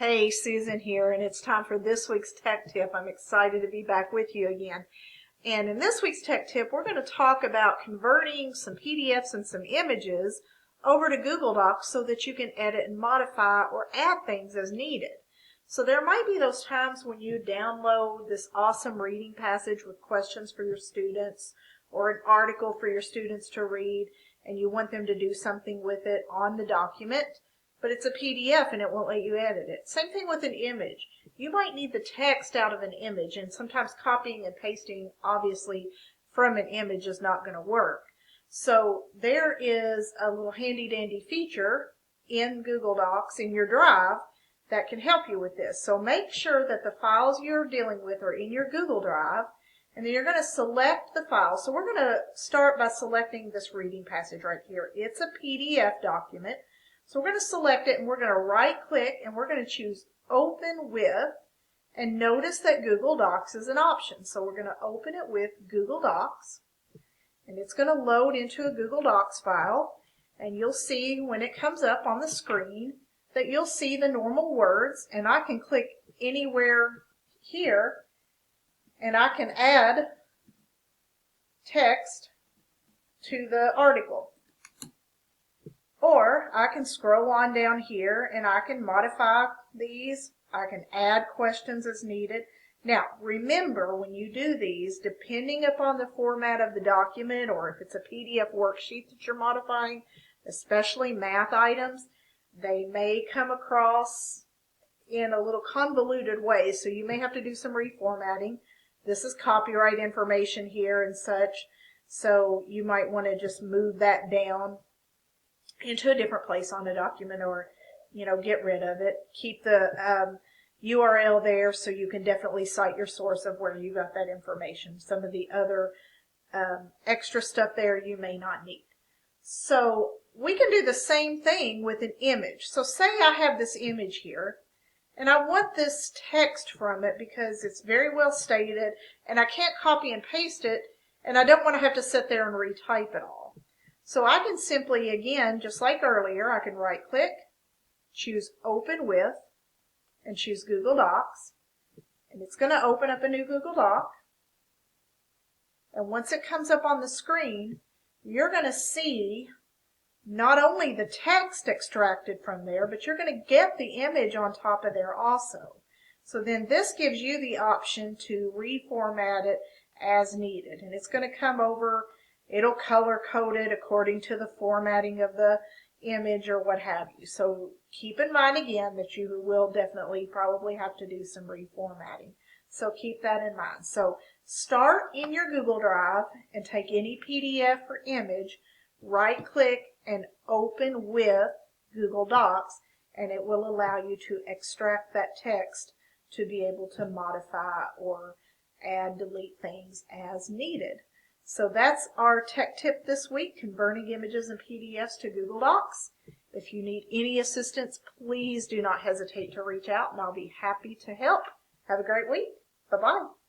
Hey, Susan here, and it's time for this week's tech tip. I'm excited to be back with you again. And in this week's tech tip, we're going to talk about converting some PDFs and some images over to Google Docs so that you can edit and modify or add things as needed. So there might be those times when you download this awesome reading passage with questions for your students or an article for your students to read, and you want them to do something with it on the document. But it's a PDF and it won't let you edit it. Same thing with an image. You might need the text out of an image, and sometimes copying and pasting, obviously, from an image is not going to work. So there is a little handy-dandy feature in Google Docs in your Drive that can help you with this. So make sure that the files you're dealing with are in your Google Drive, and then you're going to select the file. So we're going to start by selecting this reading passage right here. It's a PDF document. So we're going to select it, and we're going to right click, and we're going to choose Open With, and notice that Google Docs is an option. So we're going to open it with Google Docs, and it's going to load into a Google Docs file, and you'll see when it comes up on the screen that you'll see the normal words, and I can click anywhere here, and I can add text to the article. Or I can scroll on down here and I can modify these. I can add questions as needed. Now, remember, when you do these, depending upon the format of the document, or if it's a PDF worksheet that you're modifying, especially math items, they may come across in a little convoluted way, so you may have to do some reformatting. This is copyright information here and such, so you might want to just move that down into a different place on the document, or get rid of it. Keep the URL there so you can definitely cite your source of where you got that information. Some of the other extra stuff there you may not need. So we can do the same thing with an image. So say I have this image here and I want this text from it because it's very well stated and I can't copy and paste it, and I don't want to have to sit there and retype it all. So I can simply, again, just like earlier, I can right click, choose Open With, and choose Google Docs. And it's going to open up a new Google Doc. And once it comes up on the screen, you're going to see not only the text extracted from there, but you're going to get the image on top of there also. So then this gives you the option to reformat it as needed. And it's going to come over. It'll color code it according to the formatting of the image or what have you. So keep in mind again that you will definitely probably have to do some reformatting. So keep that in mind. So start in your Google Drive and take any PDF or image, right click and open with Google Docs, and it will allow you to extract that text to be able to modify or add, delete things as needed. So that's our tech tip this week, converting images and PDFs to Google Docs. If you need any assistance, please do not hesitate to reach out, and I'll be happy to help. Have a great week. Bye-bye.